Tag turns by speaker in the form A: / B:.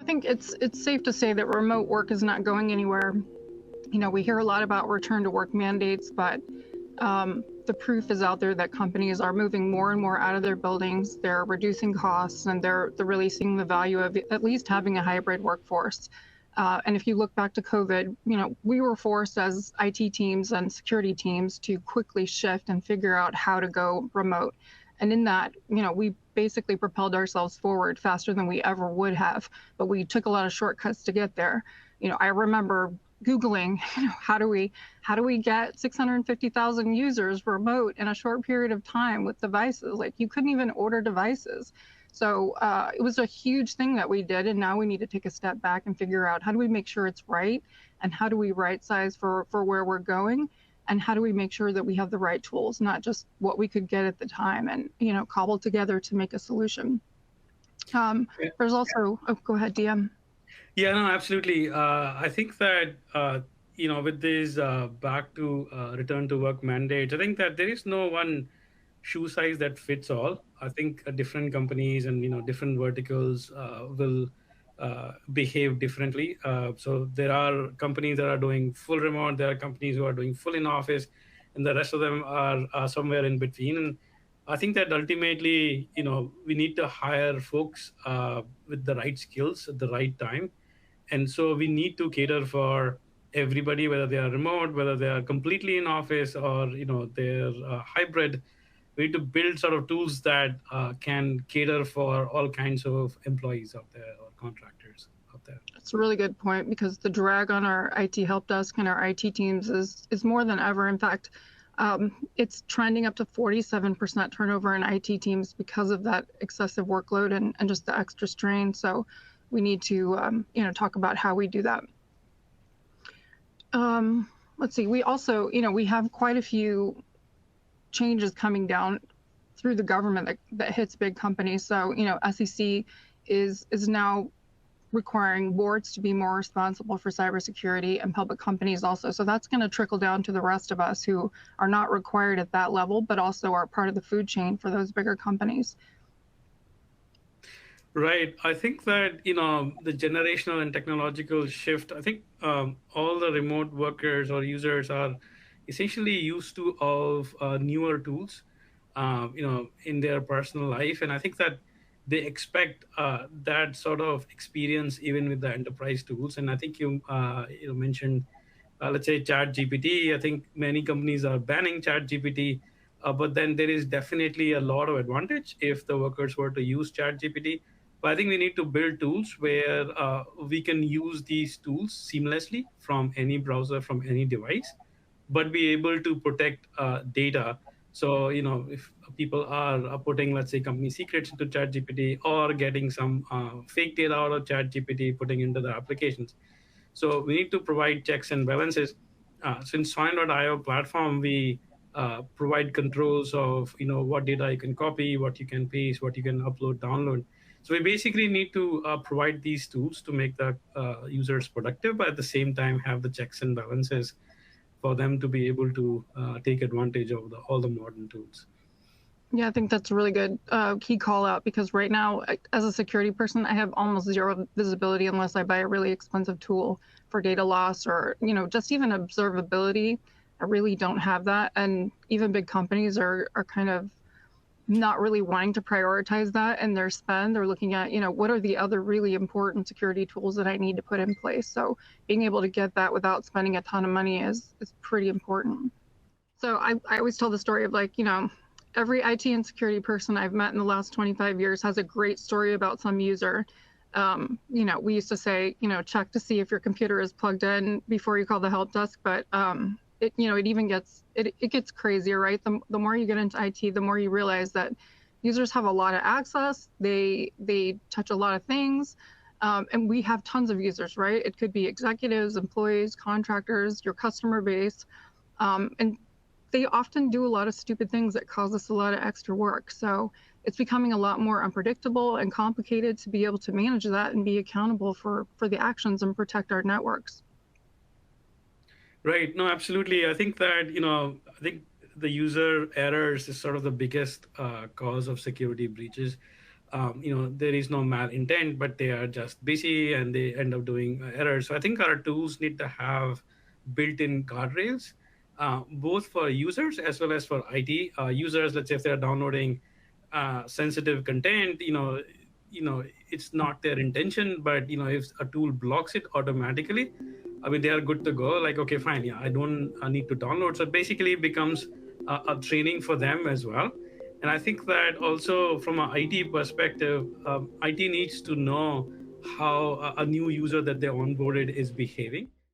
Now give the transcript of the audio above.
A: I think it's safe to say that remote work is not going anywhere. We hear a lot about return to work mandates, but the proof is out there that companies are moving more and more out of their buildings. They're reducing costs, and they're releasing the value of at least having a hybrid workforce. And if you look back to COVID, we were forced as IT teams and security teams to quickly shift and figure out how to go remote. And in that, we basically propelled ourselves forward faster than we ever would have, but we took a lot of shortcuts to get there. I remember Googling, how do we get 650,000 users remote in a short period of time with devices? Like, you couldn't even order devices. So it was a huge thing that we did, and now we need to take a step back and figure out how do we make sure it's right, and how do we right size for where we're going, and how do we make sure that we have the right tools, not just what we could get at the time, and cobble together to make a solution.
B: Yeah,
A: There's also, oh, go ahead, DM.
B: yeah, no, absolutely. I think that with these back to return to work mandates, I think that there is no one shoe size that fits all. I think different companies and different verticals will behave differently. So there are companies that are doing full remote. There are companies who are doing full in office, and the rest of them are somewhere in between. And I think that ultimately, we need to hire folks with the right skills at the right time, and so we need to cater for everybody, whether they are remote, whether they are completely in office, or they're hybrid. We need to build sort of tools that can cater for all kinds of employees out there or contractors out there.
A: It's a really good point, because the drag on our IT help desk and our IT teams is more than ever. In fact, it's trending up to 47% turnover in IT teams because of that excessive workload and just the extra strain. So we need to talk about how we do that. Let's see. We also, we have quite a few changes coming down through the government that hits big companies. So SEC is now requiring boards to be more responsible for cybersecurity, and public companies also. So that's going to trickle down to the rest of us who are not required at that level, but also are part of the food chain for those bigger companies.
B: Right. I think that, the generational and technological shift, I think all the remote workers or users are essentially used to of newer tools, in their personal life. And I think that they expect that sort of experience even with the enterprise tools. And I think you mentioned, let's say, Chat GPT. I think many companies are banning Chat GPT, but then there is definitely a lot of advantage if the workers were to use Chat GPT. But I think we need to build tools where we can use these tools seamlessly from any browser, from any device, but be able to protect data. So, if people are putting, let's say, company secrets into ChatGPT, or getting some fake data out of ChatGPT, putting into the applications. So we need to provide checks and balances. Since Swine.io platform, we provide controls of what data you can copy, what you can paste, what you can upload, download. So we basically need to provide these tools to make the users productive, but at the same time have the checks and balances for them to be able to take advantage of all the modern tools.
A: Yeah, I think that's a really good key call out, because right now, as a security person, I have almost zero visibility unless I buy a really expensive tool for data loss, or just even observability. I really don't have that, and even big companies are kind of not really wanting to prioritize that in their spend. They're looking at, what are the other really important security tools that I need to put in place. So being able to get that without spending a ton of money is pretty important. So I always tell the story of, like, every IT and security person I've met in the last 25 years has a great story about some user. We used to say, check to see if your computer is plugged in before you call the help desk, but it even gets crazier, right? The more you get into IT, the more you realize that users have a lot of access. They touch a lot of things, and we have tons of users, right? It could be executives, employees, contractors, your customer base, and they often do a lot of stupid things that cause us a lot of extra work. So it's becoming a lot more unpredictable and complicated to be able to manage that and be accountable for the actions and protect our networks.
B: Right. No, absolutely. I think that, I think the user errors is sort of the biggest cause of security breaches. there is no malintent, but they are just busy and they end up doing errors. So I think our tools need to have built-in guardrails, both for users as well as for IT users. Let's say if they're downloading sensitive content, it's not their intention, but if a tool blocks it automatically, I mean, they are good to go. Like, okay, fine, yeah, I don't need to download. So basically, it becomes a training for them as well. And I think that also from an IT perspective, IT needs to know how a new user that they onboarded is behaving.